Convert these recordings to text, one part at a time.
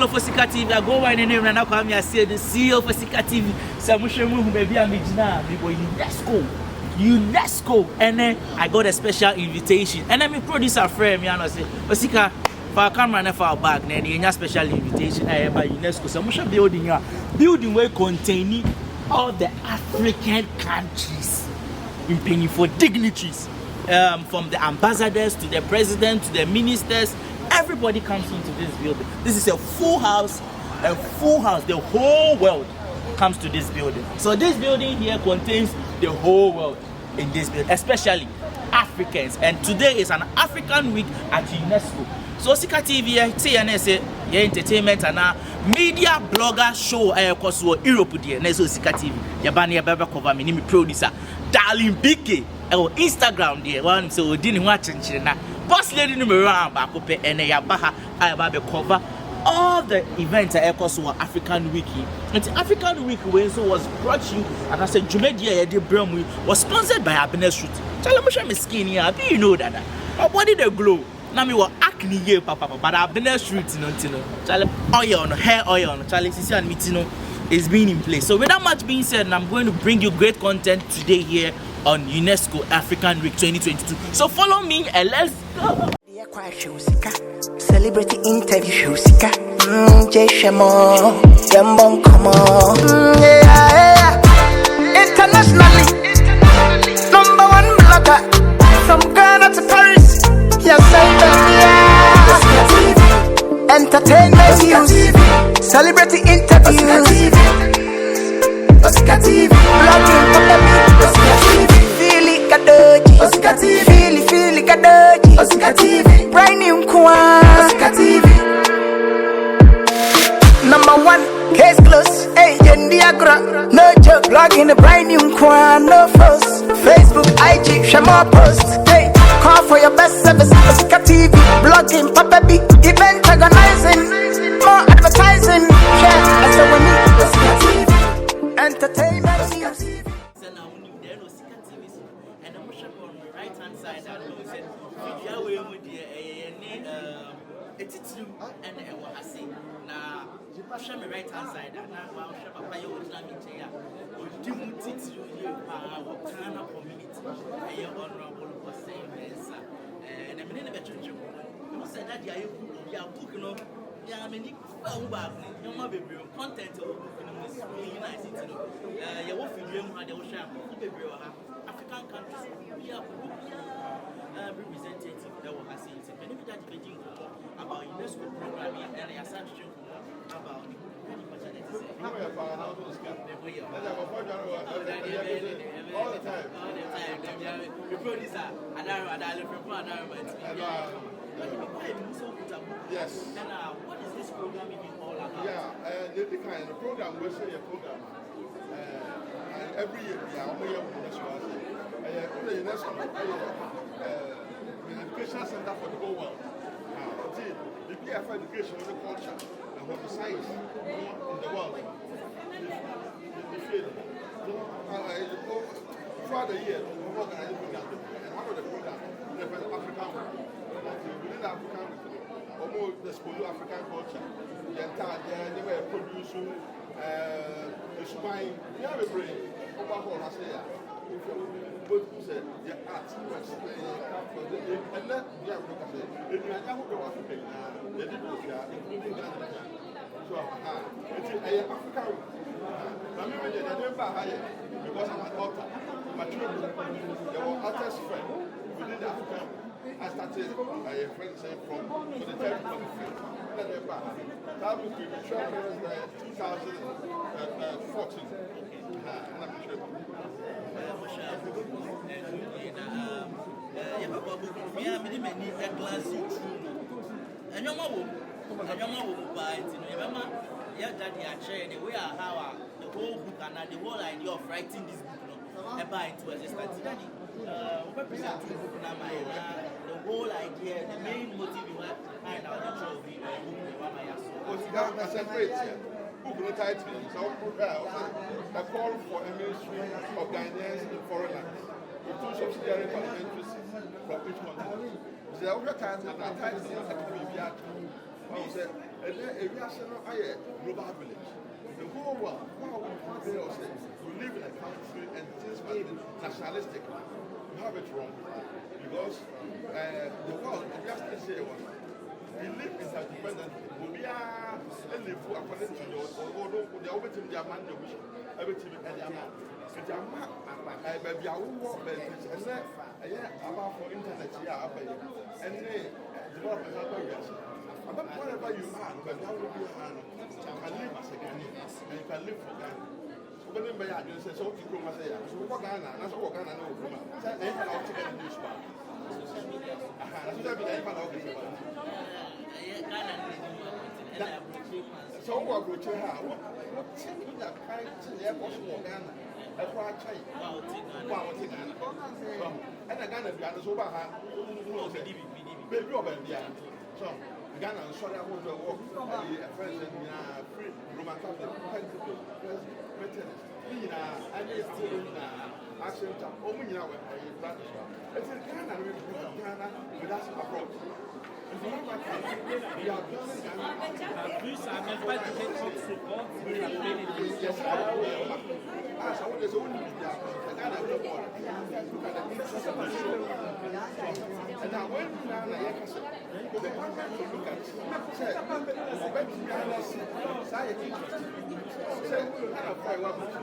For Sika TV, I go by the name and I come here. I say the CEO for Sika TV. Samushamu, maybe I'm UNESCO, and then I got a special invitation. And then my producer friend, I say, Sika, for our camera and for our bag, then you have special invitation. I have by UNESCO. Samusha building where containing all the African countries, paying for dignitaries, from the ambassadors to the president to the ministers. Everybody comes into this building. This is a full house. The whole world comes to this building. So this building here contains the whole world in this building, especially Africans. And today is an African week at UNESCO. So Sika TV, say entertainment and media blogger show across Europe there. So Sika TV, Yabani Baba cover me, me producer, Darling BK, Instagram there. One so didn't watch and boss lady number one back up and Yabaha I cover all the events at Ecoso African Wiki. And the African Week when so was brought to you, and I said Jumedia Eddie Bromwell was sponsored by Happiness Street. Tell me I'm skinny, you know that. Our body the glow. Now me were acne here, papa, but Happiness Street no Charlie oil on hair oil on Charlie Sisi and Mitino is being in place. So with that much being said, I'm going to bring you great content today here on UNESCO African Week 2022. So follow me and let's go. Celebrity interview, Sika. Jay Shemo, Yambon, come on. Internationally, #1 blogger. From Ghana to Paris, yes, yeah. Entertainment news, celebrity interviews, Oscar TV, blogging, Philly Kadoji, Oscar TV, Philly Kadoji, Oscar TV, brand new Kwan, Oscar TV. #1, case closed, hey, Yendiagra, no joke, blogging the brand new Kwan, no fuss, Facebook, IG, share more posts, hey, call for your best service, Oscar TV, blogging, Papa B, event organizing, more advertising, share, that's what we need, Oscar TV, entertainment news. And I'm sure on the right hand side, I know said, it's true, and I say, now, show me right hand side, and now I'll show Papa your Islamic chair. Do you teach you our Kana community? I am honorable for saying this, and I'm in a better job. You said that you are cooking up. Yeah, I mean, you might be content of really nice. You will feel you had the ocean, African countries, we are representative that will have seen it. And if that Beijing about UNESCO programming and the assumption about all the time. The producer, yes. And what is this program even all about? Yeah, the kind of program we say a program. And every year we are only the UNESCO education center for the whole world. The PF education is the culture and what the science in the world. Throughout the year, we organize programs, and one of the programs is the African Week. Within the African Week, almost the school African culture, the entire they were producing the spine. We have a brain. Overall, I say, both said the arts, and then the Africa said, if you are not Africa, they did not share, including Ghana. So, it's an African Week. I remember that I never hired because I'm an author. My children, they were artist friend within the African. I started a friend saying from the territory. That was the 2014. And I'm sure. The whole book and the whole idea of writing this book about into existence. Represent the whole idea, the main motive behind our lecture of the book. Book no title, so a call for a ministry of Ghanaians in foreign lands with 2 subsidiary parliamentary seats from each country. The other title, that title is not going to be And then if you are global village, the whole world, you live in a country and things must be nationalistic. You have it wrong. Because the world, if you are say one, we live interdependently. We are live according to the everything they are man, everything and their man. So they are man, baby, I will walk benefits, and then about for internet, and then development of but whatever you are, but how will you can live as a Ghanaian and you can live for Ghana. So when you say, so you come and say, so what Ghana, and that's what Ghana knows. Say, they can all take a news bar. That's what I so what would you have? What thing that kind of the airport for Ghana? That's why I tell you. And the Ghana, the others over her, baby over there. So, Ghana and sorry, I want to walk a friend and free Roman Catholic, Methodist. I need to action to open your brother. It's in Ghana, Ghana with us abroad. We are building Ghana. Plus, ça n'a pas de défense souvent, c'est la pénétration. Yes, I want to only be there. Ghana will go. And now when Ghana, the government will look at say, when Ghana society say, Ghana for a while, look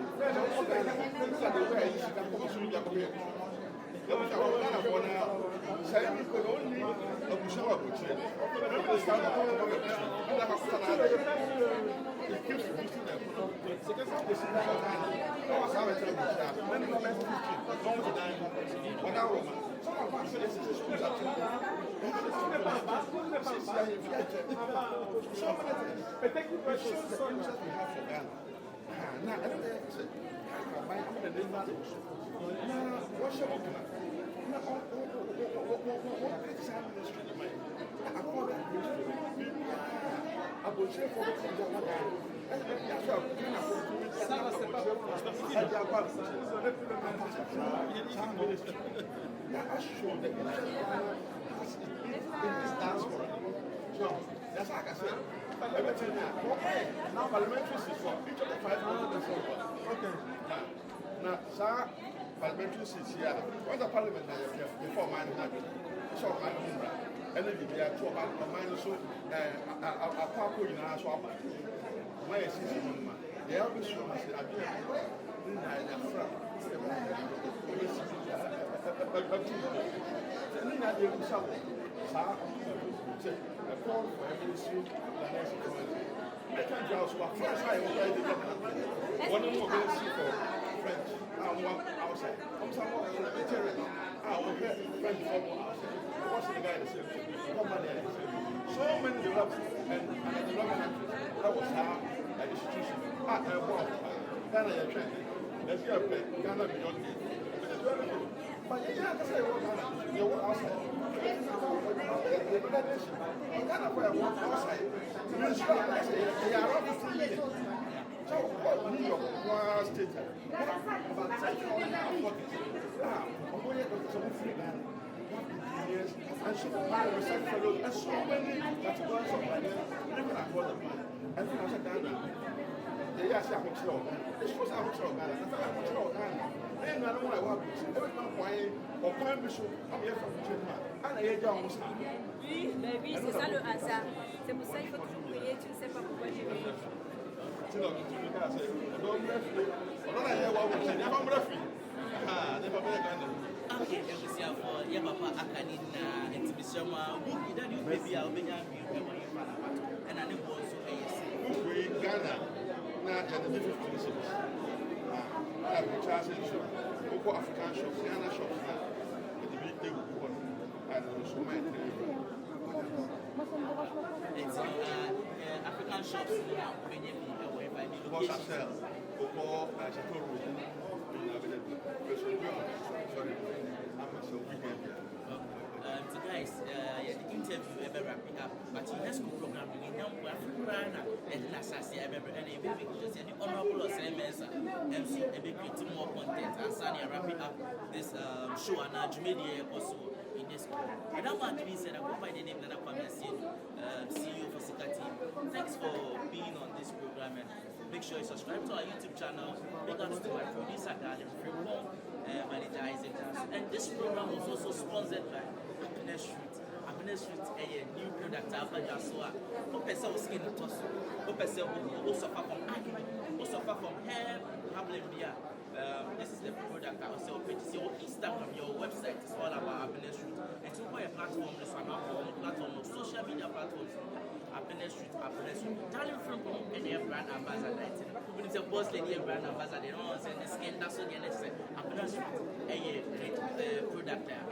at the way you can go through the community. Ghana for now, say we could only a bushel of butcher. It keeps boosting them. Second of this is Ghana. I was having trouble. Many moments, long to die, 1 hour. Some of us say this is a school that so many things. But thank you very much. The interest we have for Ghana. Now, I don't know. I can buy the name of it. Now, what's your opinion? Now, what exam ministry do you make? I call that ministry. I will say for the ça va, c'est pas bon. That's like I said. Everything now, parliamentary seats for each of the 500 okay. Now, sir, parliamentary seats here. What's the parliament before mine happened? So, I'm and then they are two about mine, so a park in our swap. Why is this one? The eldest one is the idea. A call for every issue that has a community. I can't just walk first. I will try to get one more going to see for French. I'm one outside. I'm someone in the veteran. I will get French football outside. What's the guy that said? So many developments and development countries. That was how an institution. Ghana is trending. Let's get a pen. Ghana beyond it. But you can't say what Ghana. You walk outside. Ghana for a walk outside. You sure I say they are not 15 years. So what New York was state. About 10 free Ghana. Years, and so many research fellows, and so many categories of ideas, living across the planet. And then I said, Ghana, they are saying, I'm it's supposed to have a Ghana, I thought I'm Ghana. And I don't want to work with you. Every time or point me, I'm here from China. And I hear you almost. Oui, baby, c'est ça le hasard. C'est pour ça qu'il faut tout prier, tu ne sais pas pourquoi j'ai venu. C'est donc, tu me casses. Je dois me réfléchir. On a un yawa, je n'ai pas me réfléchir. Ah, n'est pas bien Ghana. Okay, for your papa Akanina and Timishama, we did you maybe I'll be and I never also we Ghana now at the 50 I have charging shop, African shops, Ghana shops now. But the big thing and so many it's African shops now when you was a sell or Chateau. So guys, the interview ever wrapping up, but UNESCO program in Africa and Nassasi and a baby just any honorable assignments MC a bit more content and Sanya wrapping up this show and Jumedia also in UNESCO. And that much being said, I go by the name Nana Kwame Asienu, CEO for Sika TV. Thanks for being on this program, and make sure you subscribe to our YouTube channel. Big ups to my producer, Darling Frimpong, manager Isaac. And this program was also sponsored by Happiness Street. Happiness Street is a new product after Jasua. Who person will skin the torso? Who person will suffer from acne? Who suffer from hair problem? This is the product I also purchase. Your Instagram, your website is all about Happiness Street. And so for a platform, this one platform of social media platforms. Happiness Street. Darling Frimpong and their brand ambassador. When it's a boss lady and brand ambassador, they don't send the skin. That's what they say. Happiness Street. A product there.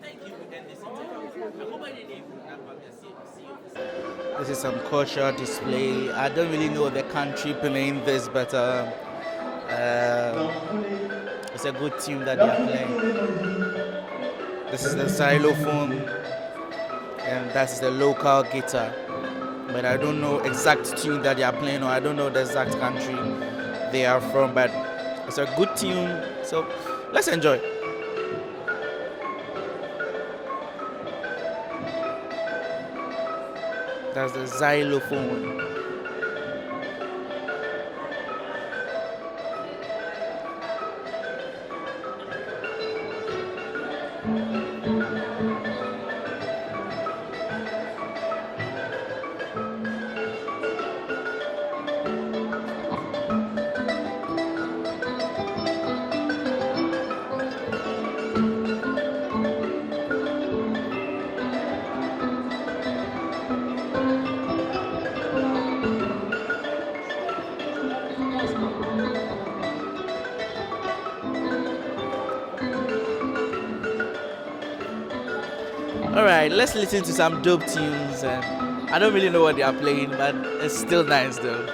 Thank you for this interview. I go by the name This is some cultural display. I don't really know the country playing this, but it's a good tune that they are playing. This is the xylophone, and that's the local guitar. But I don't know exact tune that they are playing, or I don't know the exact country they are from. But it's a good tune, so let's enjoy. That's the xylophone. Alright, let's listen to some dope tunes. And I don't really know what they are playing, but it's still nice though.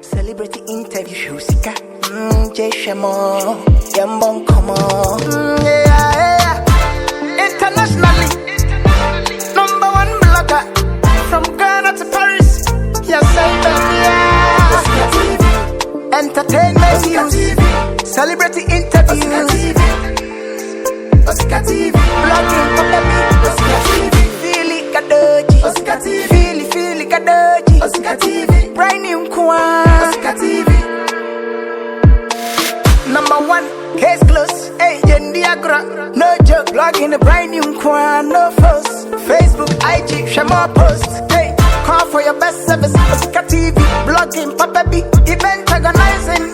Celebrity interview show sika. Jay Shemo, Yambon come on. Yeah. Internationally, #1 blogger from Ghana to Paris. Yes, yeah. Entertainment news, celebrity interviews, Oscar TV, blogging for the beat, Oscar TV, Philly Kadoji, Oscar TV, Philly Kadoji, Oscar TV, brand new Kwan, Oscar TV. #1, case closed, hey, Jendiagra, no joke, blogging the brand new Kwan, no fuss, Facebook, IG, share more posts, hey, call for your best service, Oscar TV, blogging, Papa B, event organizing,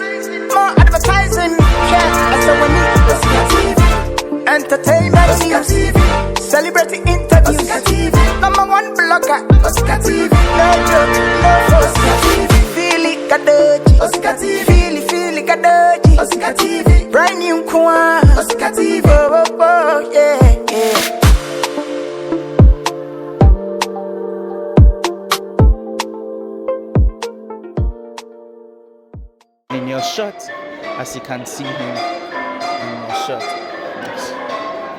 more advertising, share, that's what we need, Oscar TV, entertainment news, celebrity interviews, #1 blogger, Oscar TV, no joke, no fuss, Philly Kadoji, Oscar TV, Philly Kadoji, Oscar TV, brand new Kwan, Oscar TV, oh, yeah. In your shot, as you can see him in your shot.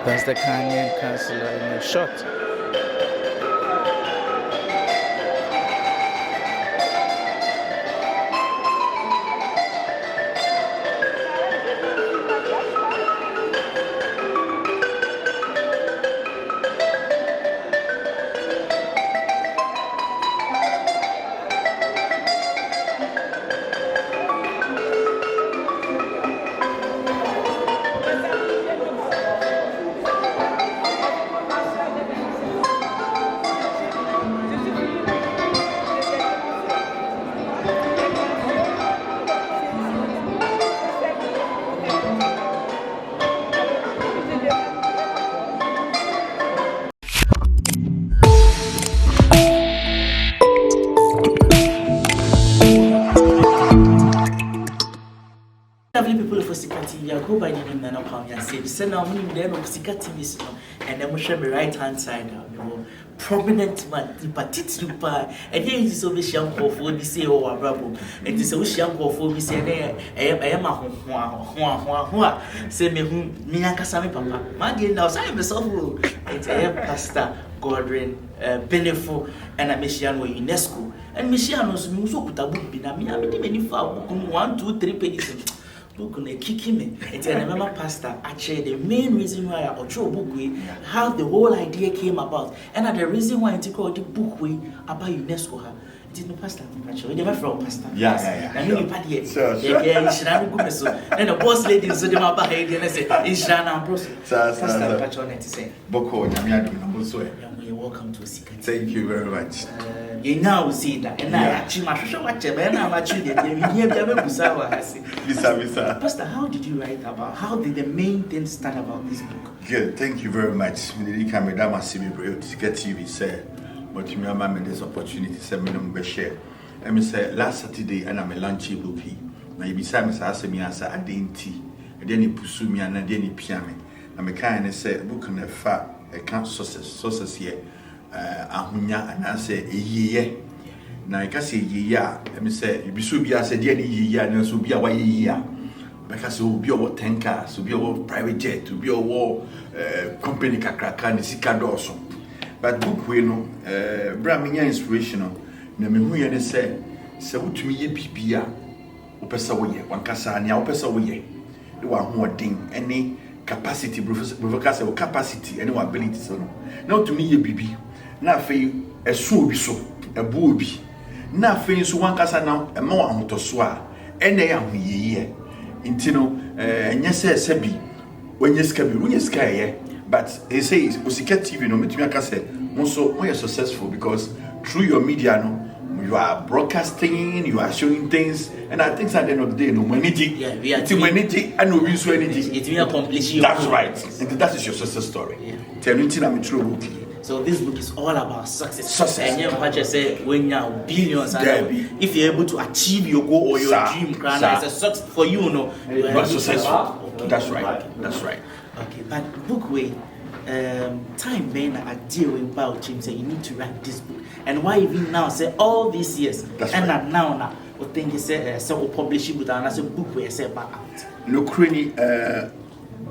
That's the Kenyan councillor in your shot. lovely people of Osika TV. I go by the name Nana Kwame. I say, send now me there on Osika TV, and then we show me right hand side now. Prominent man, the petite lupa, and here is over Sham for the say, oh, Abrabo, and this is Sham for me say, I am a say me whom Miakasami Papa. My dear, now I myself, it's a Pastor Godwin Benefo, and a Messiano UNESCO, and Messianos Muso put a book in a many far book 1, 2, 3 pages. Book on a kicking it's a remember pastor actually the main reason why I throw book way how the whole idea came about and the reason why I take all the book way about UNESCO it is no pastor actually never from pastor I mean you party yeah should have good so and the boss lady so them about here and say Ishana Bruce pastor actually to say Boko Nyamiadu Namuso you're welcome to Osika. Thank you very much. You now see that, and I actually show what you and I'm actually Visa. Pastor, how did you write about? How did the main thing start about this book? Good, thank you very much. Madam Asimi Brio to get TV say, but you remember this opportunity, say, me share. And me say last Saturday, and I'm a lunchy book. Now you be saying, Asimi answer, I didn't tea, and then you pursue me and then you piame. I'm a kind of say, book on a fat, a can't sources here. Ahunya and I say a year. Now I can say yeah, let me say you be so be as a dear year and so be a way year. Because you be over 10 cars, to be over private jet, to be over company Kakrakan, Sikadoso. But book we know, Braminia inspirational. Namihuyan say, so to me ye PPA, Opesa one Casania, Opesa way. You are more ding any capacity, Professor capacity, any ability. So now to me ye BB. Na fe eso bi so ebo obi na fe so wan kasa na e ma wa hotoso a ene ya ho yeye intino enye se bi onye ska bi onye ska ye but he says Osika TV no metumi aka se so we are successful because through your media no you are broadcasting, you are showing things, and I think at the end of the day no manage we are humanity and no use energy it will accomplish you. That's right, and that is your success story. Tell me I'm true. So this book is all about success. And you have say when you are billions, if you're able to achieve your goal or your dream, it's a success for you. No, you are successful. That's right. That's right. Okay, but book way, time being a deal about Jim say you need to write this book, and why even now say all these years, that's and right. now what think you say so publish it, and as a book where say back out. No cranny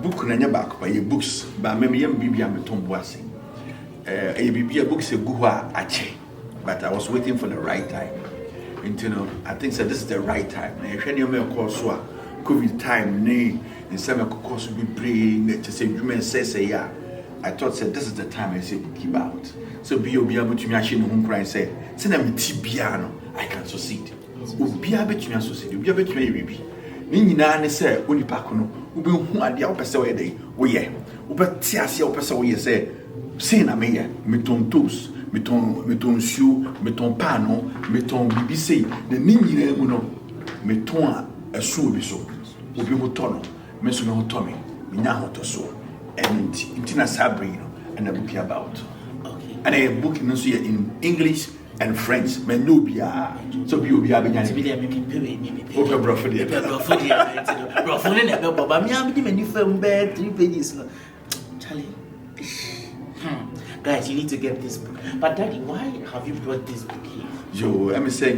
book na back by your books, but maybe I'm Tomboasi. A books a guha ache, but I was waiting for the right time. And you know, I think that this is the right time. COVID time, in some course be praying to say women say yeah. I thought that this is the time I say keep out. So be able to machine home cry and say, send them tibiano, I can succeed. Be able to succeed, be able to maybe. Nina say, only pacono, who are the opposite day, we ye. But Tiasia opposite we say. Sina meia, meton tous, meton shoe, meton pano, meton BBC, the nini uno, meton a subiso, ubi hotono, mesuno Tommy, minahoto so, and Tina Sabrino, and a book about. Okay. And a book in English and French, Menubia, so you be having a Charlie. Guys, you need to get this book. But Daddy, why have you brought this book here? Yo, I'm saying,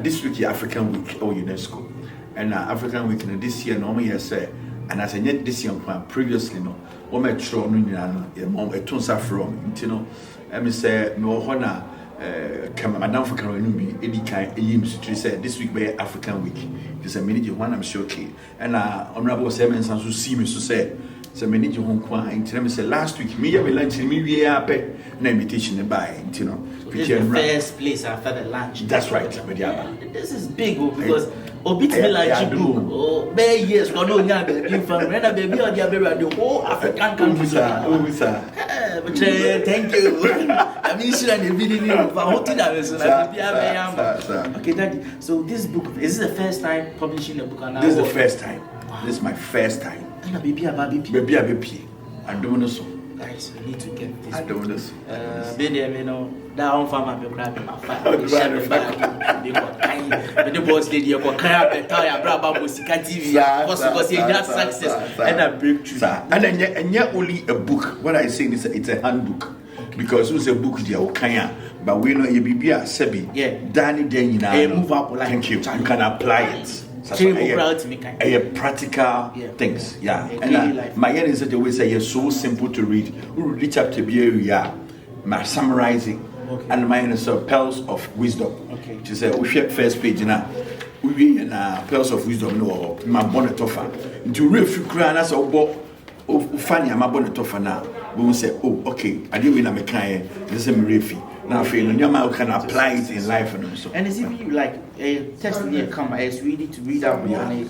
this week African Week or UNESCO, and African Week this year normally I say, and as I yet this year previously no, what my children a tons from, you know, I'm say no honor. Madam for Caroline Edika Yim said this week by African Week. There's a minute one I'm sure okay. And Honorable Simon Sansu see me so say. So many you home quite say last week me have lunch me we are an invitation by you know. This is the first place after the lunch. That's right. This is big because Obit Milan book oh bare years for no nya baby from rena baby or the whole African countries. But thank you. I mean should I be for what did I so okay Daddy, so this book is this the first time publishing a book and this is the first time. Wow. This is my first time. Baby. I don't know so. guys, we need to get this. I don't know. Being there, you know, that one farmer be grabbing my fire. They share the fire. They got kind. But the boss lady, you got kind of better. You brought back Musika TV. Because he just success and a breakthrough. And yet only a book. What I say is it's a handbook. Because who's a book there, okay, but we know you be a sebi. Yeah. Danny, then you know. Move up. Thank you. You can apply it. A practical things, yeah. And my end is that the way say it's so simple to read. We read chapter B, my summarizing, and my end is Pearls of Wisdom. Okay. She said, we share first page now. We read in Pearls of Wisdom. No, my bonnet offer. To read few crayons or funny, my bonnet offer now. We will say, oh, okay, I didn't win a mechanic. This is a refi. Now, if you can apply it in life and so. And it's even like a test near come, it's really to read out. Daddy,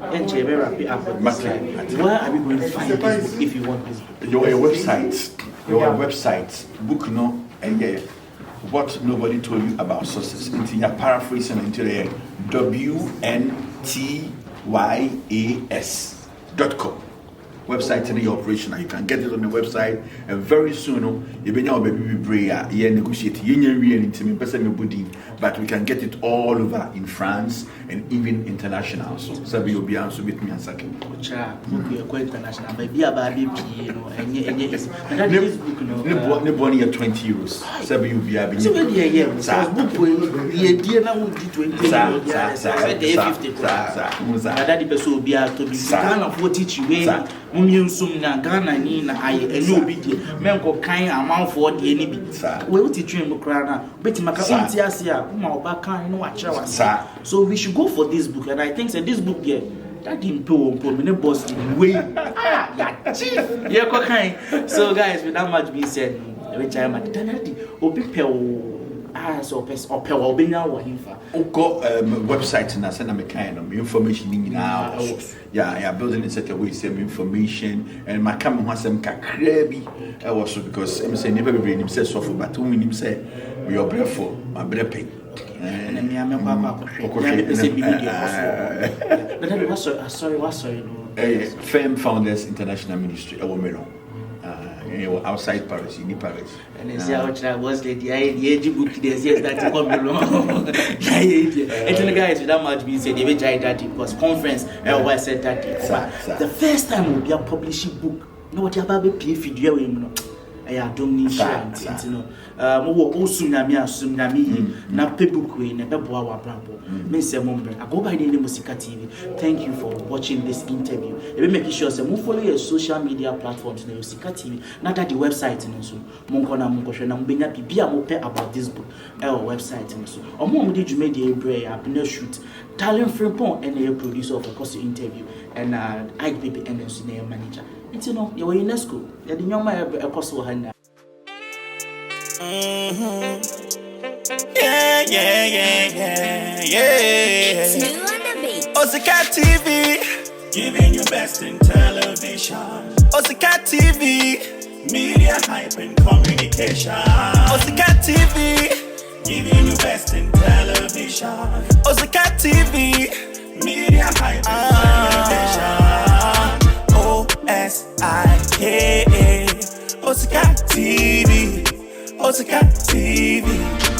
and Jay, wrap it up. Where are we going to find this book if you want this book? Your website, book no, and what nobody told you about success. Into your paraphrasing into the WNTYAS.com. Website in the operational. You can get it on the website, and very soon you be now baby prayer. You negotiate. You but we can get it all over in France and even international. So Sabi will be answered with me and second. International, but be about you know, and this book, no 20 euros. Sabi will be a so yeah, book the idea now would be 20 euros. That the person will be out to be kind of what teach you. Sum na Ghana ni na aye eni obi die menko kan amanfo de ni bi we wuti twin mu kra na beti maka unti ase a ma oba kan no wa kira wa so we should go for this book, and I think that this book here that impo me boss way ya chief yeah ko kan. So guys, without much being said, which I am at Danadi obi pe so or obenya wa himfa oko website na send me kind of information in now. Yeah, building in such a way same information, and my camera has some kakrebi also because I'm saying never be him say suffer, but who him say we are breful my brepe and me am papa sorry Femme Founders International Ministry outside Paris, in Paris. And it's was the book that come along. And guys, without much being said, they tried that because conference I said that the first time we'll be a publishing book. No, what you about pay video, I don't need insurance, you know. Na pebook we na beboa wa brabo. Me say mombre. I go by the name Musika TV. Thank you for watching this interview. We make sure say follow your social media platforms na Musika TV. Na that the website no so. Monko na na mbenya bibia mo pe about this book. Our website no so. Omo mo di dwuma di ebre ya be shoot. Talent Frimpong and the producer of course interview, and IPP and the manager. It's you know, you're UNESCO. You're the young man a course of hand. Yeah. Osika TV, giving you best in television. Osika TV, media hype and communication. Osika TV, giving you best in television. Osika TV, media hype and communication. OSIKA, Osika TV, Osika TV,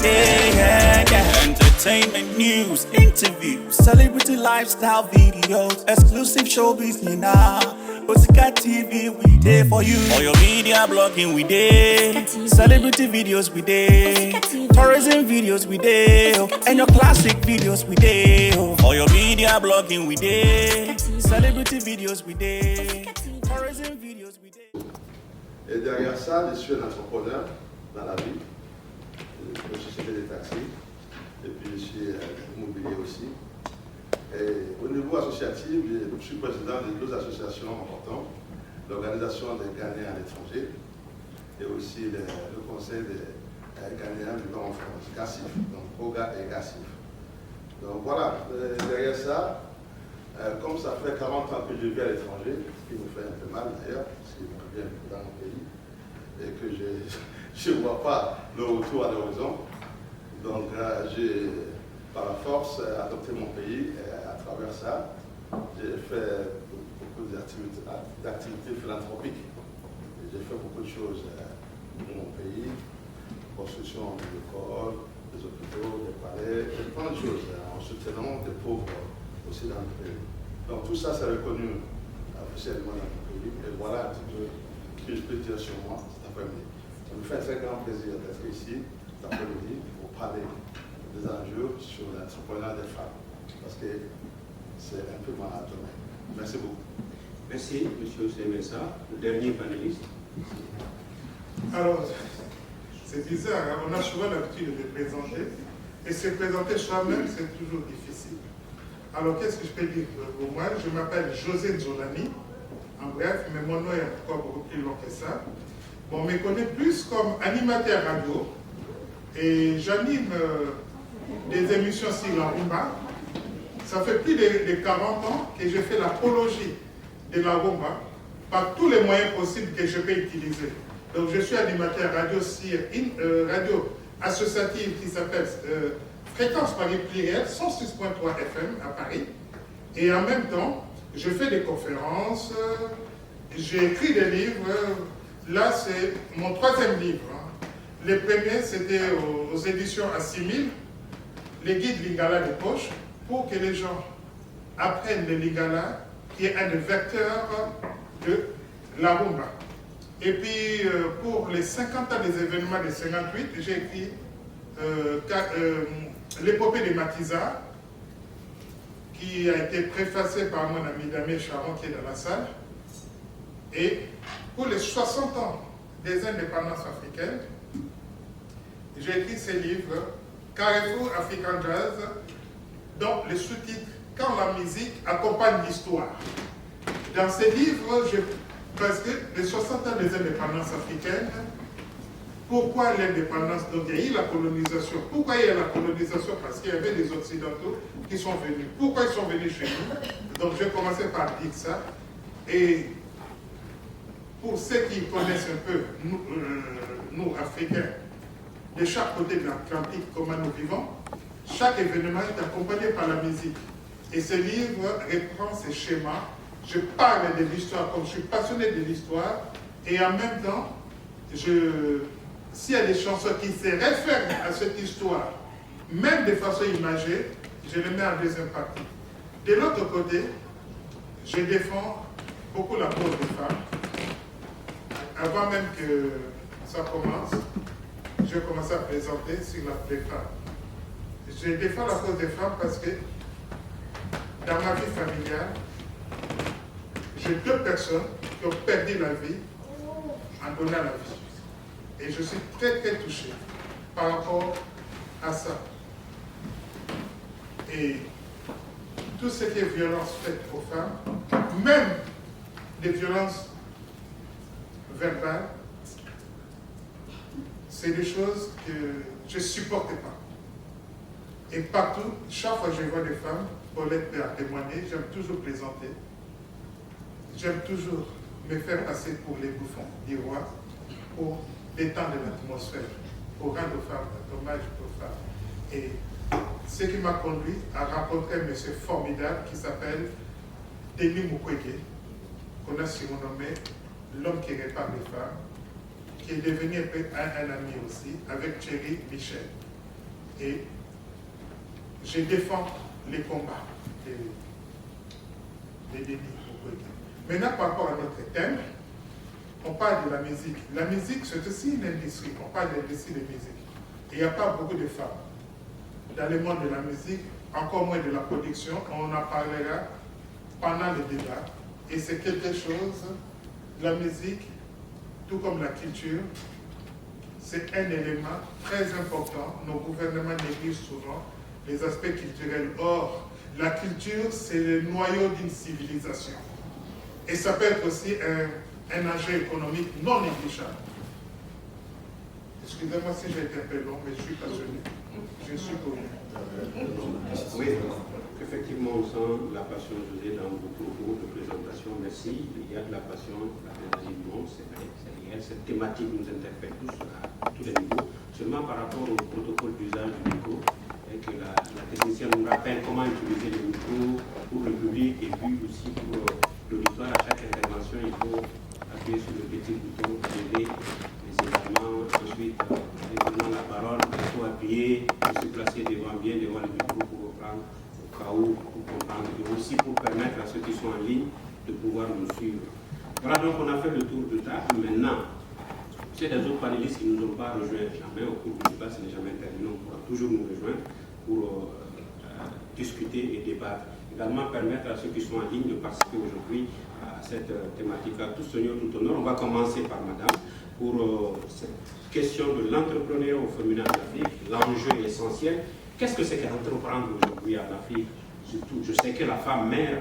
yeah. Entertainment news, interviews, celebrity lifestyle videos, exclusive showbiz, Nina. Osika TV, we there for you. For your media blogging, we there. Celebrity videos, we there. Tourism videos, we there. And your classic videos, we there. For your media blogging, we there. Celebrity videos, we there. Tourism videos, we there. Et derrière ça, je suis un entrepreneur dans la vie. Je suis société des taxis. Et puis je suis immobilier aussi. Et au niveau associatif, je suis président de deux associations importantes. L'organisation des Ghanéens à l'étranger et aussi le conseil des Ghanéens vivant en France, GACIF, donc OGA et GACIF. Donc voilà, derrière ça, comme ça fait 40 ans que je vis à l'étranger, ce qui me fait un peu mal d'ailleurs, parce que je reviens dans mon pays et que je ne vois pas le retour à l'horizon. Donc j'ai, par la force, adopté mon pays et à travers ça, j'ai fait beaucoup d'activités philanthropiques J'ai fait beaucoup de choses pour mon pays, construction d'écoles, des hôpitaux, des palais, plein de choses, en soutenant des pauvres aussi dans le pays. Donc tout ça, c'est reconnu officiellement dans le pays. Et voilà un petit peu ce que je peux dire sur moi cet après-midi. Ça me fait un très grand plaisir d'être ici cet après-midi pour parler des enjeux sur l'entrepreneuriat des femmes. Parce que c'est un peu mon domaine. Merci beaucoup. Merci, M. Semessa. Le dernier panéliste. Alors, c'est bizarre, hein? On a souvent l'habitude de les présenter, et se présenter soi-même, c'est toujours difficile. Alors, qu'est-ce que je peux dire pour moi? Je m'appelle José Nzolani, en bref, mais mon nom est encore beaucoup plus long que ça. Bon, on me connaît plus comme animateur radio, et j'anime des émissions sur la rumba. Ça fait plus de 40 ans que je fais l'apologie de la rumba par tous les moyens possibles que je peux utiliser. Donc je suis animateur radio sur une radio associative qui s'appelle Fréquence Paris Pluriel, 106.3 FM à Paris. Et en même temps, je fais des conférences, j'ai écrit des livres. Là, c'est mon 3e livre. Les premiers, c'était aux éditions A6000, les guides Lingala de poche, pour que les gens apprennent le Lingala, qui est un des vecteurs de la rumba. Et puis, pour les 50 ans des événements de 58, j'ai écrit l'épopée de Matisa, qui a été préfacée par mon ami Damien Charon, qui est dans la salle. Et pour les 60 ans des indépendances africaines, j'ai écrit ce livre, Carrefour African Jazz, dont le sous-titre « Quand la musique accompagne l'histoire ». Dans ce livre, parce que les 60 ans des indépendances africaines, pourquoi l'indépendance? Donc il y a eu la colonisation. Pourquoi il y a la colonisation? Parce qu'il y avait des Occidentaux qui sont venus. Pourquoi ils sont venus chez nous? Donc je vais commencer par dire ça. Et pour ceux qui connaissent un peu, nous Africains, de chaque côté de l'Atlantique, comment nous vivons, chaque événement est accompagné par la musique. Et ce livre reprend ces schémas. Je parle de l'histoire comme je suis passionné de l'histoire. Et en même temps, s'il y a des chansons qui se réfèrent à cette histoire, même de façon imagée, je les mets en deuxième partie. De l'autre côté, je défends beaucoup la cause des femmes. Avant même que ça commence, je vais commencer à présenter sur les femmes. Je défends la cause des femmes parce que dans ma vie familiale, j'ai 2 personnes qui ont perdu la vie en donnant la vie. Et je suis très très touché par rapport à ça. Et tout ce qui est violence faite aux femmes, même des violences verbales, c'est des choses que je ne supporte pas. Et partout, chaque fois que je vois des femmes, Paulette peut en témoigner, j'aime toujours plaisanter. J'aime toujours me faire passer pour les bouffons du roi, pour détendre l'atmosphère, pour rendre aux femmes hommage aux femmes. Et ce qui m'a conduit à rencontrer un monsieur formidable qui s'appelle Denis Mukwege, qu'on a surnommé l'homme qui répare les femmes, qui est devenu un ami aussi, avec Thierry Michel. Et je défends les combats de Denis Mukwege. Maintenant, par rapport à notre thème, on parle de la musique. La musique, c'est aussi une industrie. On parle d'industrie de musique. Et il n'y a pas beaucoup de femmes. Dans le monde de la musique, encore moins de la production, on en parlera pendant le débat. Et c'est quelque chose, la musique, tout comme la culture, c'est un élément très important. Nos gouvernements négligent souvent les aspects culturels. Or, la culture, c'est le noyau d'une civilisation. Et ça peut être aussi un enjeu économique non négligeable. Excusez-moi si j'ai été un peu long, mais je suis passionné. Je suis connu. Oui, effectivement, on sent la passion, José, dans vos propos de présentation. Merci. Il y a de la passion, la pédagogie du monde, c'est vrai, c'est réel. Cette thématique nous interpelle tous à tous les niveaux. Seulement par rapport au protocole d'usage du micro, et que la technicienne nous rappelle comment utiliser le micro pour le public et puis aussi pour l'auditoire. À chaque intervention, il faut appuyer sur le petit bouton lever, mais également ensuite, en donnant la parole, il faut appuyer et se placer bien devant le micro pour reprendre au cas où, pour comprendre, et aussi pour permettre à ceux qui sont en ligne de pouvoir nous suivre. Voilà, donc on a fait le tour de table. Maintenant, s'il y a des autres panélistes qui ne nous ont pas rejoints jamais au cours du débat, ce n'est jamais terminé, on pourra toujours nous rejoindre pour discuter et débattre. Également permettre à ceux qui sont en ligne de participer aujourd'hui à cette thématique. À tous honneur, tout honneur. On va commencer par madame pour cette question de l'entrepreneuriat au féminin en Afrique. L'enjeu est essentiel. Qu'est-ce que c'est qu'entreprendre aujourd'hui en Afrique? Surtout, je sais que la femme mère,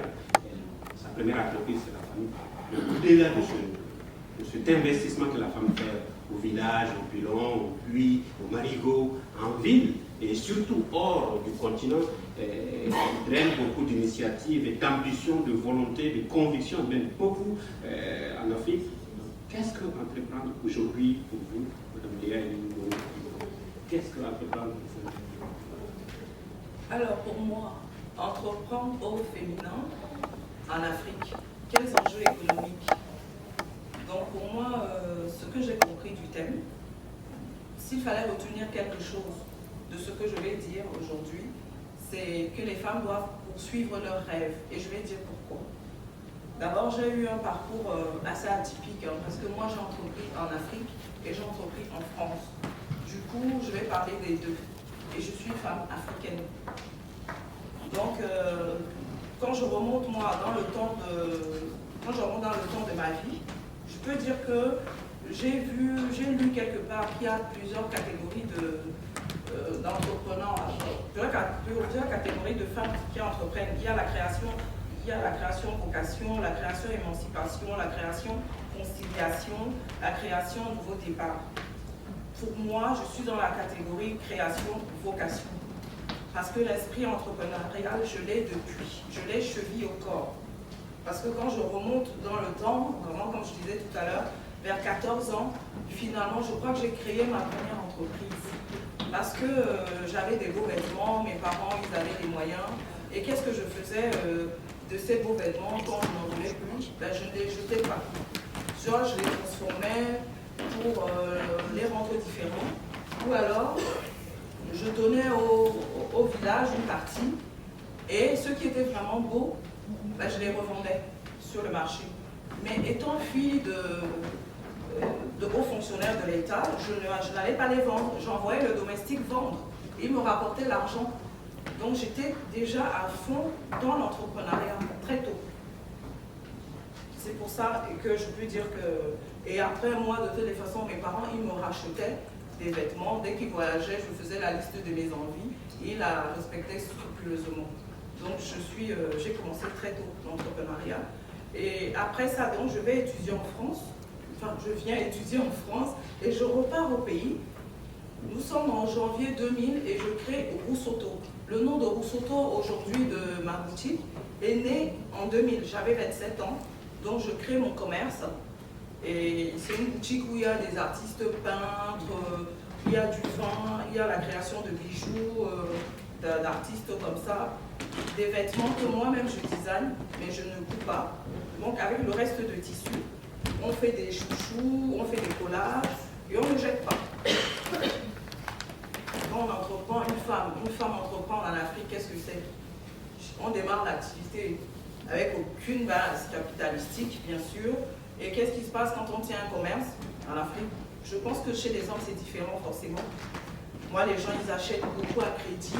sa première entreprise, c'est la famille. Mais au-delà de cet investissement que la femme fait au village, au pilon, au puits, au marigot, en ville, et surtout hors du continent, draine beaucoup d'initiatives et d'ambition, de volonté, de conviction, même beaucoup en Afrique. Qu'est-ce que entreprendre aujourd'hui pour vous, Mme Léa et Nino? Qu'est-ce que entreprendre pour vous? Alors pour moi, entreprendre au féminin en Afrique, quels enjeux économiques? Donc pour moi, ce que j'ai compris du thème, s'il fallait retenir quelque chose de ce que je vais dire aujourd'hui, c'est que les femmes doivent poursuivre leurs rêves. Et je vais dire pourquoi. D'abord, j'ai eu un parcours assez atypique, parce que moi j'ai entrepris en Afrique et j'ai entrepris en France. Du coup, je vais parler des deux. Et je suis femme africaine. Donc, quand je remonte moi dans le temps de ma vie, je peux dire que j'ai lu quelque part qu'il y a plusieurs catégories d'entrepreneurs, plusieurs catégories de femmes qui entreprennent. Il y a la création vocation, la création émancipation, la création conciliation, la création nouveau départ. Pour moi, je suis dans la catégorie création vocation. Parce que l'esprit entrepreneurial, je l'ai depuis, je l'ai chevillé au corps. Parce que quand je remonte dans le temps, vraiment comme je disais tout à l'heure, vers 14 ans, finalement, je crois que j'ai créé ma première entreprise. Parce que j'avais des beaux vêtements, mes parents, ils avaient des moyens. Et qu'est-ce que je faisais de ces beaux vêtements quand je n'en voulais plus? Ben, je ne les jetais pas. Soit je les transformais pour les rendre différents, ou alors je donnais au village une partie, et ceux qui étaient vraiment beaux, ben, je les revendais sur le marché. Mais étant fille de hauts fonctionnaires de l'État, je n'allais pas les vendre, j'envoyais le domestique vendre. Il me rapportait l'argent. Donc j'étais déjà à fond dans l'entrepreneuriat, très tôt. C'est pour ça que je peux dire que... Et après, moi, de toutes les façons, mes parents, ils me rachetaient des vêtements. Dès qu'ils voyageaient, je faisais la liste de mes envies. Et ils la respectaient scrupuleusement. Donc j'ai commencé très tôt l'entrepreneuriat. Et après ça, donc, je vais étudier en France. Enfin, je viens étudier en France et je repars au pays. Nous sommes en janvier 2000 et je crée Roussoto. Le nom de Roussoto aujourd'hui de ma boutique est né en 2000. J'avais 27 ans, donc je crée mon commerce. Et c'est une boutique où il y a des artistes peintres, il y a du vin, il y a la création de bijoux, d'artistes comme ça. Des vêtements que moi-même je design, mais je ne coupe pas. Donc avec le reste de tissu, on fait des chouchous, on fait des collages et on ne jette pas. Quand on entreprend, une femme entreprend en Afrique, qu'est-ce que c'est? On démarre l'activité avec aucune base capitalistique, bien sûr. Et qu'est-ce qui se passe quand on tient un commerce en Afrique? Je pense que chez les hommes, c'est différent forcément. Moi, les gens, ils achètent beaucoup à crédit.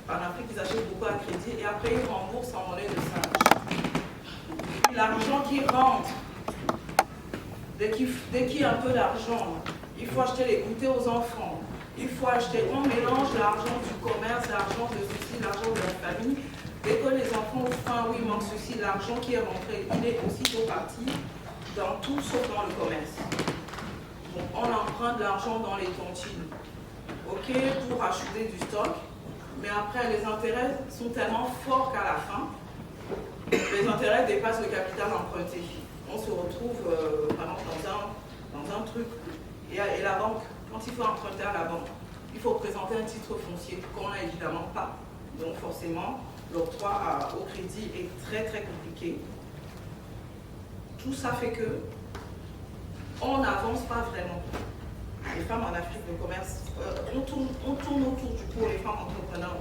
En Afrique, ils achètent beaucoup à crédit et après, ils remboursent en monnaie de singe. L'argent qui rentre, dès qu'il y a un peu d'argent, il faut acheter les goûters aux enfants. Il faut acheter, on mélange l'argent du commerce, l'argent de ceci, l'argent de la famille. Dès que les enfants ont faim, oui, il manque ceci, l'argent qui est rentré, il est aussitôt parti dans tout sauf dans le commerce. Donc, on emprunte de l'argent dans les tontines, ok, pour acheter du stock. Mais après, les intérêts sont tellement forts qu'à la fin, les intérêts dépassent le capital emprunté. On se retrouve vraiment dans un truc. Et la banque, quand il faut emprunter à la banque, il faut présenter un titre foncier qu'on n'a évidemment pas. Donc forcément, l'octroi au crédit est très très compliqué. tout ça fait que on n'avance pas vraiment. Les femmes en Afrique, le commerce, on tourne autour du pot, les femmes entrepreneurs.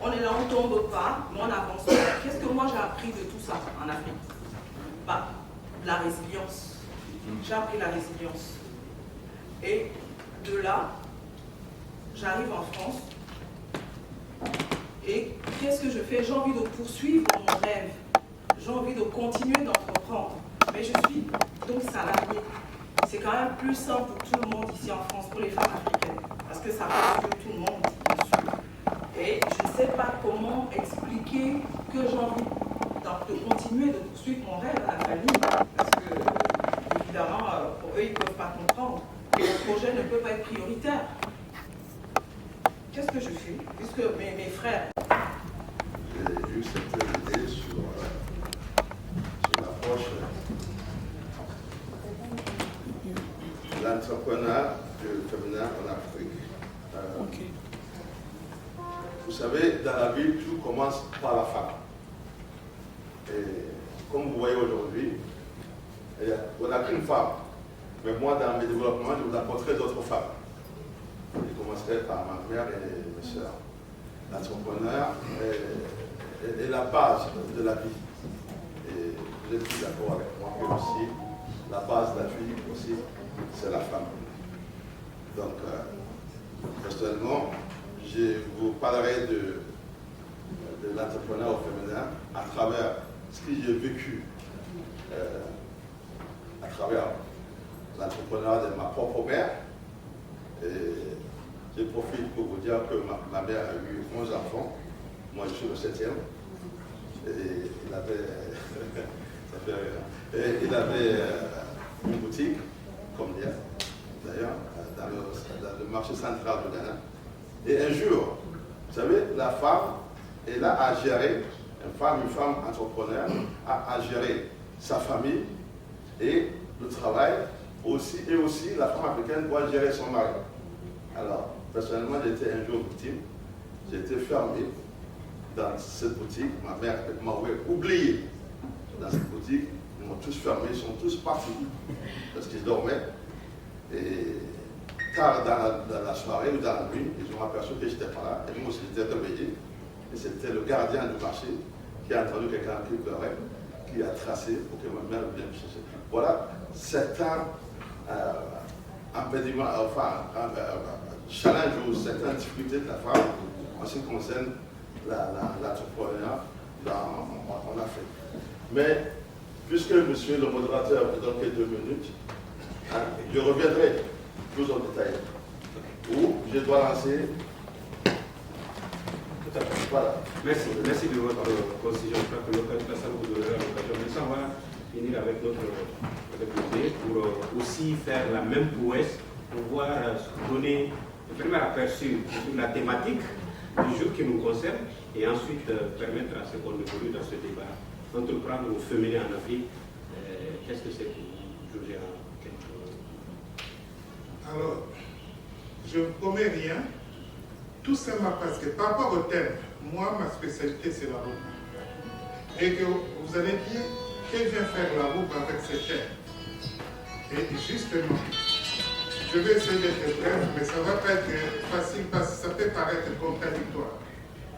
On est là, on ne tombe pas, mais on n'avance pas. Qu'est-ce que moi j'ai appris de tout ça en Afrique? Bah, la résilience. J'ai appris la résilience. Et de là, j'arrive en France. Et qu'est-ce que je fais? J'ai envie de poursuivre mon rêve. J'ai envie de continuer d'entreprendre. Mais je suis donc salariée. C'est quand même plus simple pour tout le monde ici en France, pour les femmes africaines. Parce que ça passe sur tout le monde, bien sûr. Et je ne sais pas comment expliquer que j'ai envie de continuer de poursuivre mon rêve à la famille. Parce que, évidemment, pour eux, ils ne peuvent pas comprendre. Le projet ne peut pas être prioritaire. Qu'est-ce que je fais? Puisque mes frères... J'ai eu cette idée sur l'approche de l'entrepreneuriat féminin en Afrique. Vous savez, dans la vie, tout commence par la femme. Et comme vous voyez aujourd'hui, on n'a qu'une femme. Mais moi, dans mes développements, je vous apporterai d'autres femmes. Je commencerai par ma mère et mes soeurs. L'entrepreneuriat est la base de la vie. Et vous êtes tous d'accord avec moi que aussi, la base de la vie aussi, c'est la femme. Donc, personnellement, je vous parlerai de l'entrepreneuriat féminin à travers ce que j'ai vécu à travers l'entrepreneuriat de ma propre mère. Et je profite pour vous dire que ma mère a eu 11 enfants. Moi, je suis le 7e. Et il avait une boutique, comme dire, d'ailleurs, dans le marché central de Ghana. Et un jour, vous savez, la femme est là à gérer, une femme entrepreneur, à gérer sa famille et le travail aussi. Et aussi, la femme africaine doit gérer son mari. Alors, personnellement, j'étais un jour victime. J'ai été fermé dans cette boutique. Ma mère m'a oublié dans cette boutique. Ils m'ont tous fermé, ils sont tous partis parce qu'ils dormaient. Et tard dans la soirée ou dans la nuit, ils ont aperçu que je n'étais pas là. Et moi aussi, j'étais réveillé. Et c'était le gardien du marché qui a entendu quelqu'un qui pleurait, qui a tracé pour que ma mère vienne me chercher. Voilà, certains impédiments, challenge ou certaines difficultés de la femme en ce qui concerne l'entrepreneuriat en Afrique. Mais puisque monsieur le modérateur me donne quelques minutes, je reviendrai plus en détail. Où je dois lancer. Tout à fait. Voilà. Merci de votre concision. Je crois que l'occasion vous donnera l'occasion. Mais on va finir avec notre projet pour aussi faire la même prouesse, pour pouvoir donner un premier aperçu sur la thématique du jour qui nous concerne et ensuite permettre à ce qu'on évolue dans ce débat. Entreprendre au féminin en Afrique, qu'est-ce que c'est pour vous, Georgia? Alors, je ne promets rien, tout simplement parce que par rapport au thème, moi, ma spécialité, c'est la route. Et que vous allez dire, qu'elle vient faire la route avec ce thème. Et justement, je vais essayer d'être bref, mais ça ne va pas être facile parce que ça peut paraître contradictoire.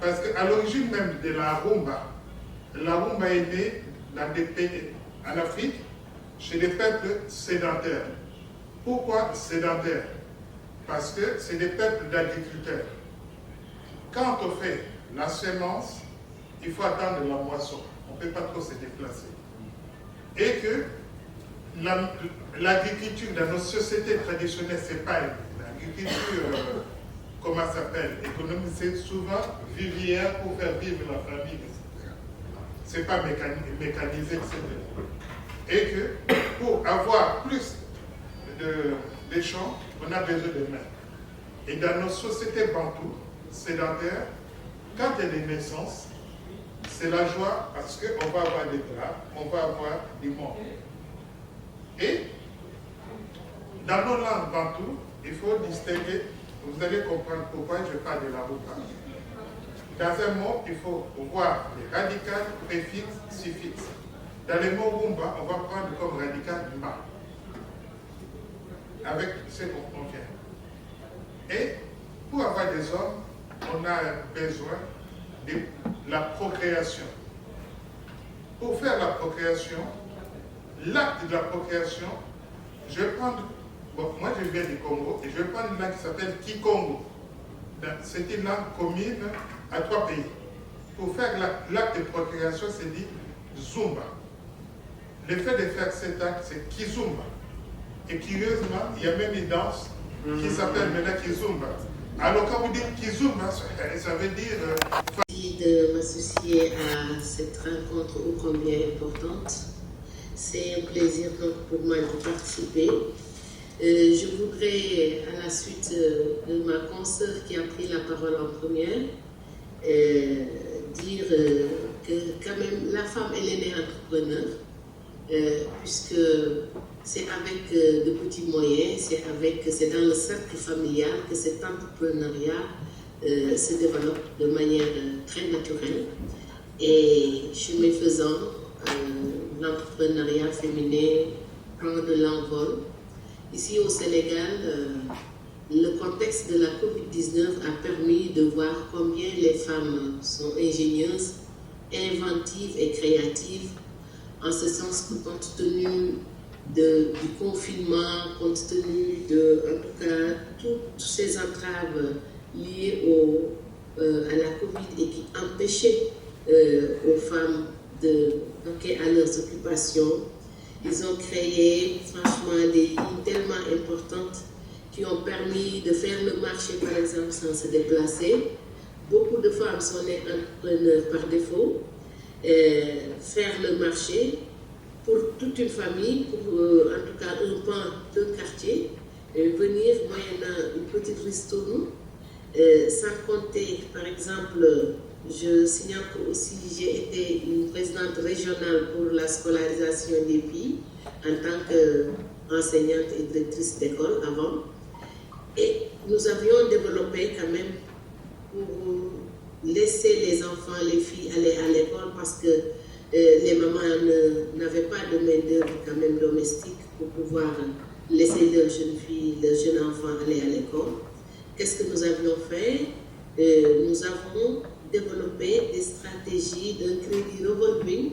Parce qu'à l'origine même de la rumba est née dans des pays en Afrique, chez les peuples sédentaires. Pourquoi sédentaires? Parce que c'est des peuples d'agriculteurs. Quand on fait la semence, il faut attendre la moisson. On ne peut pas trop se déplacer. Et que l'agriculture dans nos sociétés traditionnelles, c'est pas l'agriculture, comment ça s'appelle, économique, c'est souvent vivière pour faire vivre la famille, etc. C'est pas mécanisé, etc. Et que pour avoir plus de champs, on a besoin de mains. Et dans nos sociétés bantoues, sédentaires, quand il y a des naissances, c'est la joie parce qu'on va avoir des draps, on va avoir des morts. Et dans nos langues bantoues, il faut distinguer, vous allez comprendre pourquoi je parle de la rupa. Dans un mot, il faut voir les radicales, préfixes, suffixes. Dans les mots Rumba, on va prendre comme radical ma, avec ce qu'on vient. Et pour avoir des hommes, on a besoin de la procréation. Pour faire la procréation, l'acte de la procréation, je vais prendre, bon, moi je viens du Congo, et je vais prendre une langue qui s'appelle Kikongo. C'est une langue commune à 3 pays. Pour faire l'acte de procréation, c'est dit Zumba. Le fait de faire cet acte, c'est Kizumba. Et curieusement, il y a même une danse qui s'appelle maintenant Kizumba. Alors quand vous dites Kizumba, ça veut dire... Merci de m'associer à cette rencontre ô combien importante. C'est un plaisir donc pour moi de participer. Je voudrais, à la suite de ma consoeur qui a pris la parole en première, dire que quand même la femme elle est née entrepreneur, puisque c'est avec de petits moyens, c'est dans le cercle familial que cet entrepreneuriat se développe de manière très naturelle. Et chemin faisant, l'entrepreneuriat féminin prend de l'envol. Ici au Sénégal, le contexte de la COVID-19 a permis de voir combien les femmes sont ingénieuses, inventives et créatives, en ce sens que compte tenu du confinement, compte tenu de, en tout cas, toutes ces entraves liées à la COVID et qui empêchaient aux femmes de manquer à leurs occupations, ils ont créé franchement des lignes tellement importantes qui ont permis de faire le marché, par exemple, sans se déplacer. Beaucoup de femmes sont nées entrepreneurs par défaut. Faire le marché pour toute une famille, pour en tout cas un pan d'un quartier, venir moyennant une petite ristourne, sans compter, par exemple, je signale aussi j'ai été une présidente régionale pour la scolarisation des filles en tant qu'enseignante et directrice d'école avant. Et nous avions développé quand même pour laisser les enfants, les filles aller à l'école parce que les mamans n'avaient pas de main-d'œuvre quand même domestique pour pouvoir laisser leurs jeunes filles, leurs jeunes enfants aller à l'école. Qu'est-ce que nous avions fait? Nous avons développé des stratégies d'un crédit revolving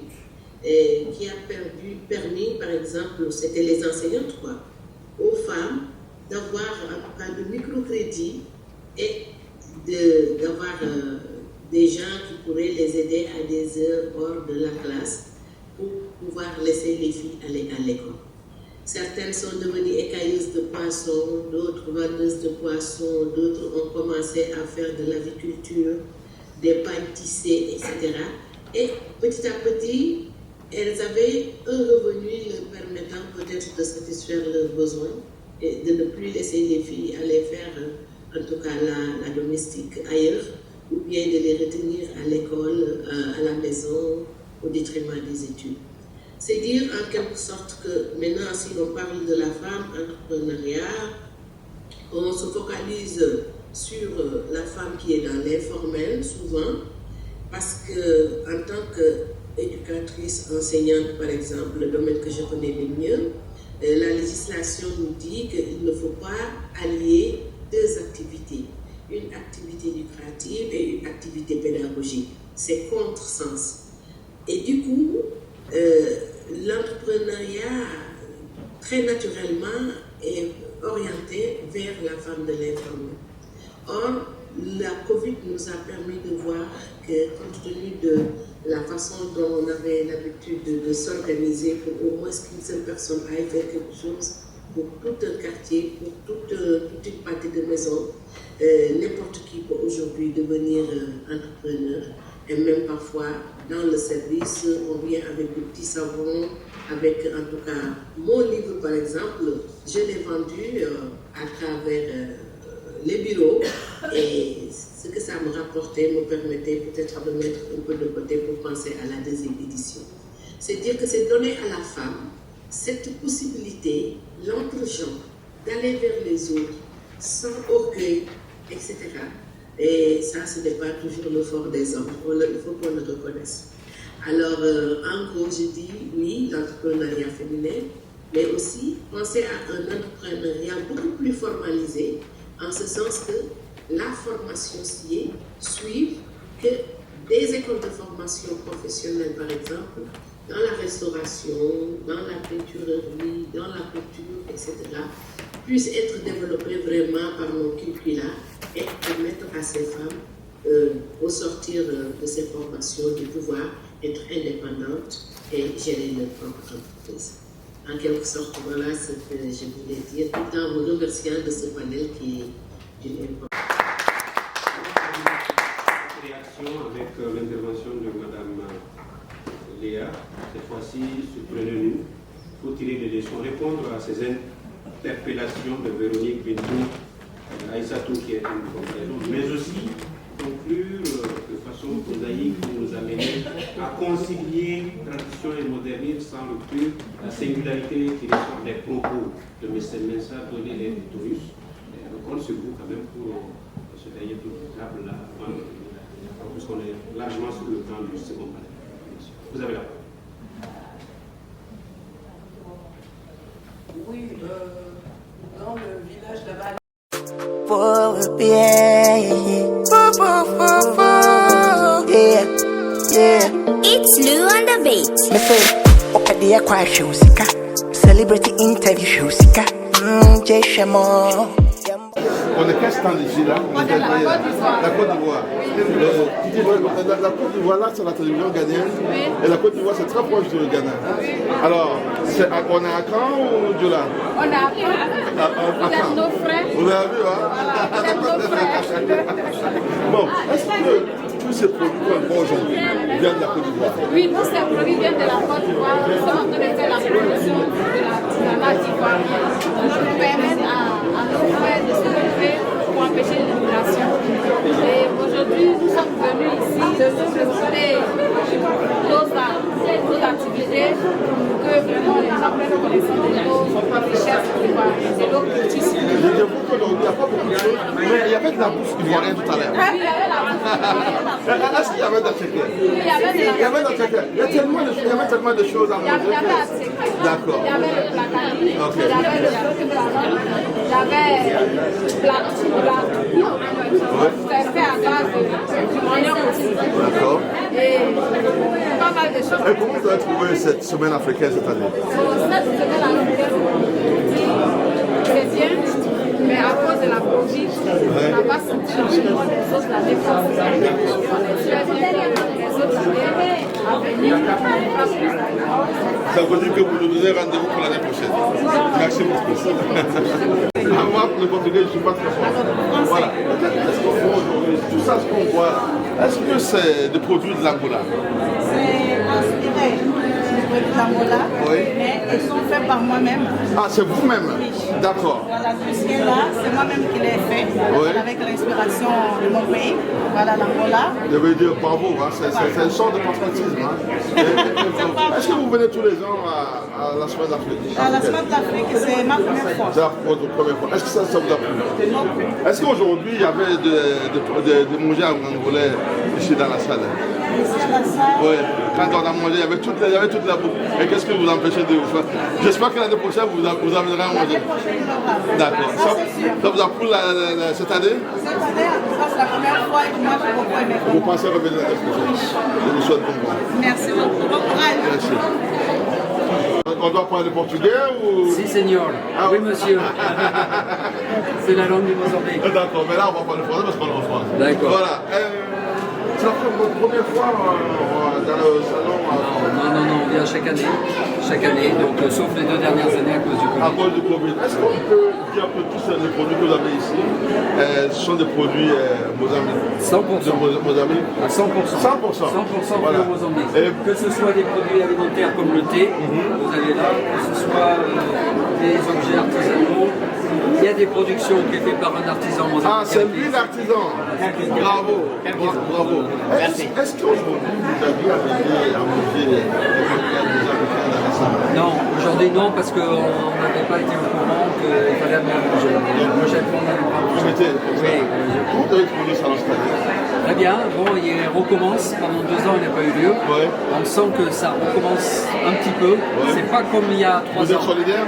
qui a permis, par exemple, c'était les enseignantes, aux femmes d'avoir un microcrédit et d'avoir des gens qui pourraient les aider à des heures hors de la classe pour pouvoir laisser les filles aller à l'école. Certaines sont devenues écailleuses de poissons, d'autres vendeuses de poissons, d'autres ont commencé à faire de l'aviculture, des pailles tissées, etc. Et petit à petit, elles avaient un revenu leur permettant peut-être de satisfaire leurs besoins et de ne plus laisser les filles aller faire, en tout cas la domestique ailleurs, ou bien de les retenir à l'école, à la maison, au détriment des études. C'est dire en quelque sorte que maintenant, si on parle de la femme entrepreneuriat, on se focalise sur la femme qui est dans l'informel souvent, parce que en tant qu'éducatrice, enseignante par exemple, le domaine que je connais le mieux, la législation nous dit qu'il ne faut pas allier deux activités, une activité lucrative et une activité pédagogique. C'est contresens. Et du coup, l'entrepreneuriat, très naturellement, est orienté vers la femme de l'informel. Or, la COVID nous a permis de voir que, compte tenu de la façon dont on avait l'habitude de s'organiser pour au moins qu'une seule personne aille faire quelque chose, pour tout un quartier, pour toute une partie de maison, n'importe qui peut aujourd'hui devenir entrepreneur. Et même parfois, dans le service, on vient avec des petits savons, avec en tout cas mon livre par exemple, je l'ai vendu à travers les bureaux et ce que ça me rapportait me permettait peut-être de mettre un peu de côté pour penser à la deuxième édition. C'est dire que c'est donner à la femme cette possibilité, l'entre-genre, d'aller vers les autres sans orgueil, etc. Et ça, ce n'est pas toujours le fort des hommes, il faut qu'on le reconnaisse. Alors, en gros, je dis oui, l'entrepreneuriat féminin, mais aussi penser à un entrepreneuriat beaucoup plus formalisé, en ce sens que la formation suive que des écoles de formation professionnelle, par exemple, dans la restauration, dans la peinturerie, dans la couture, etc., puissent être développées vraiment par nos curricula et permettre à ces femmes, au sortir de ces formations, de pouvoir être indépendantes et gérer leur propre entreprise. En quelque sorte, voilà ce que je voulais dire, tout en vous remerciant de ce panel qui est d'une importance. Réaction avec l'intervention de Mme Léa, cette fois-ci, prenez-nous, il faut tirer les leçons, répondre à ces interpellations de Véronique Bintou, Aïssatou qui est une comparaison, mais aussi conclure de façon prosaïque pour nous amener à concilier tradition et modernisme sans rupture, la singularité qui ressort des propos de M. Mensah donner les Taurus. On compte sur vous quand même pour ce dernier tour de table là, puisqu'on est largement sur le temps du second panel. Vous avez la parole. Oui, dans le village là-bas. It's Lou on the beat. Me say, okay, dear, quite show sika. Celebrity interview show sika. Jeshamo. On est quel stand ici là? On est la Côte d'Ivoire. La Côte d'Ivoire là, c'est la télévision ghanéenne. Et la Côte d'Ivoire, c'est très proche du Ghana. Alors, on est à Caen ou Djoula? On est à Caen. Vous êtes nos frères. Vous avez vu, hein? Vous êtes nos frères. Bon, est-ce que tous ces produits qu'on voit aujourd'hui viennent de la Côte d'Ivoire? Oui, tous ces produits viennent de la Côte d'Ivoire. Nous sommes en train de faire la promotion de l'artisanat ivoirien pour permettre à nos frères de se lever pour empêcher l'immigration. Et aujourd'hui, nous sommes venus ici de nous présenter nos activités pour que vraiment les gens prennent connaissance de nos richesses ivoiriennes, de nos cultures. Dites-vous qu'aujourd'hui, il n'y a pas beaucoup de choses, mais il y avait de la bouffe ivoirienne tout à l'heure. Oui, il y avait la bouffe. Est-ce qu'il y avait de la tchéké? Il y avait de la tchéké. Il y avait tellement de choses à manger. Il y avait la tchéké. D'accord. Il y avait le platani, Ok. il y avait le platani, il y avait c'est fait à base du oignon aussi. D'accord. Et pas mal de choses. Et comment vous avez trouvé cette semaine africaine cette année? Cette semaine africaine, c'est bien, mais à cause de la Covid, on n'a pas senti les autres années passer. On espère bien que les autres années à venir, Ça veut dire que vous nous donnez rendez-vous pour l'année prochaine. Merci beaucoup. Moi, le portugais, je ne suis pas très fort. Voilà. Qu'est-ce qu'on voit aujourd'hui? Tout ça, ce qu'on voit, est-ce que c'est des produits de l'Angola? C'est inspiré du produit d'Angola, mais ils sont faits par moi-même. Ah, c'est vous-même? D'accord. Voilà, tout ce qui est là, c'est moi-même qui l'ai fait, avec l'inspiration de mon pays, voilà l'Angola. Je veux dire bravo, hein. C'est une sorte de patriotisme. Hein. Est-ce que vous venez tous les ans à la semaine d'Afrique? À la semaine d'Afrique, c'est ma première fois. C'est votre première fois. Est-ce que ça vous a plu? Est-ce qu'aujourd'hui, il y avait de manger en angolais ici dans la salle? Ici à la salle? Oui. Quand on a mangé, il y avait toute la bouffe. Et qu'est-ce que vous empêchez de vous faire? J'espère que l'année prochaine, vous amènerez à manger. D'accord. Ça vous a plu cette année? Cette année, c'est la première fois et moi, j'ai beaucoup aimé. Vous pensez revenir l'année prochaine? Je vous souhaite bon vent. Merci beaucoup. Bon courage. Merci. On doit parler portugais ou... Si, senor. Ah oui, monsieur. C'est la langue du Mozambique. D'accord, mais là, on va parler français parce qu'on est en France. D'accord. Voilà. C'est votre première fois dans le salon? Non, on vient chaque année. Chaque année, donc sauf les 2 dernières années à cause du Covid. À cause du Covid. Est-ce qu'on peut dire que tous les produits que vous avez ici sont des produits mozambiques? 100%. Mozambique? À 100%. 100% Voilà. pour Mozambique. Que ce soit des produits alimentaires comme le thé, vous avez là, que ce soit des objets artisanaux. Il y a des productions qui sont faites par un artisan mozambique. Ah, c'est lui l'artisan. Bravo. Est-ce qu'aujourd'hui, vous avez amené à manger des mozambicains dans la ça? Non, aujourd'hui non, parce qu'on n'avait pas été au courant qu'il fallait amener à manger. La prochaine fois, on en Vous mettez? Oui. Comment vous avez trouvé ça en Australie? Très bien, bon, il recommence. Pendant 2 ans, il n'a pas eu lieu. Ouais. On sent que ça recommence un petit peu. Ouais. C'est pas comme il y a 3 ans. Vous êtes solidaire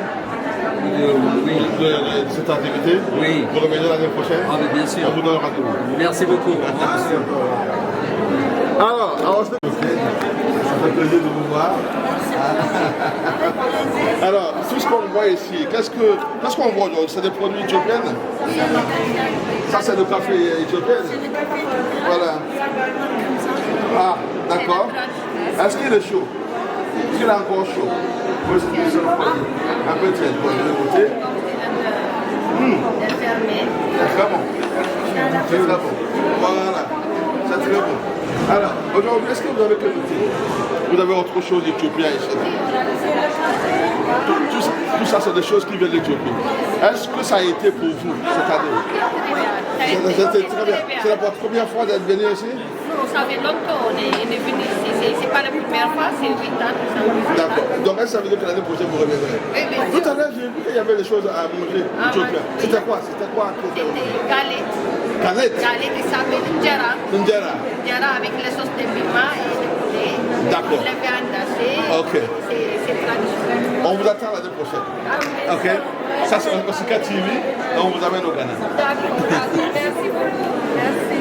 Oui. de cette activité? Oui. Vous revenez l'année prochaine? Ah, mais bien sûr. On vous donne rendez-vous. Merci beaucoup. Alors, ça fait plaisir de vous voir. Alors, tout ce qu'on voit ici, qu'est-ce qu'on voit aujourd'hui? C'est des produits éthiopiens? Ça, c'est le café éthiopien? Voilà. Ah, d'accord. Est-ce qu'il est chaud? Est-ce qu'il est encore chaud? Oui, c'est un peu tiède. Bon, je vais goûter. C'est très bon. C'est très bon. Voilà. C'est très bon. Alors, aujourd'hui, est-ce que vous avez que goûter? Vous avez autre chose d'éthiopien ici? Tout ça, c'est des choses qui viennent d'Éthiopie. Est-ce que ça a été pour vous cette année? C'était très bien. C'est la première fois d'être venu ici? Ça fait longtemps, on est venu ici. C'est pas la première fois, c'est 8 ans. D'accord. Donc, ça veut dire que l'année prochaine, vous reviendrez? Tout à l'heure, j'ai vu qu'il y avait des choses à manger éthiopiennes. C'était quoi? C'était quoi? C'était galette. Galette? Galette qui s'appelle Njara. Njara. Njara avec la sauce de piment et de poulet. D'accord. La viande hachée. Ok. C'est traditionnel. On vous attend l'année prochaine. Ok. Ça, c'est Osika TV. Et on vous amène au Ghana. D'accord. Merci beaucoup. Merci.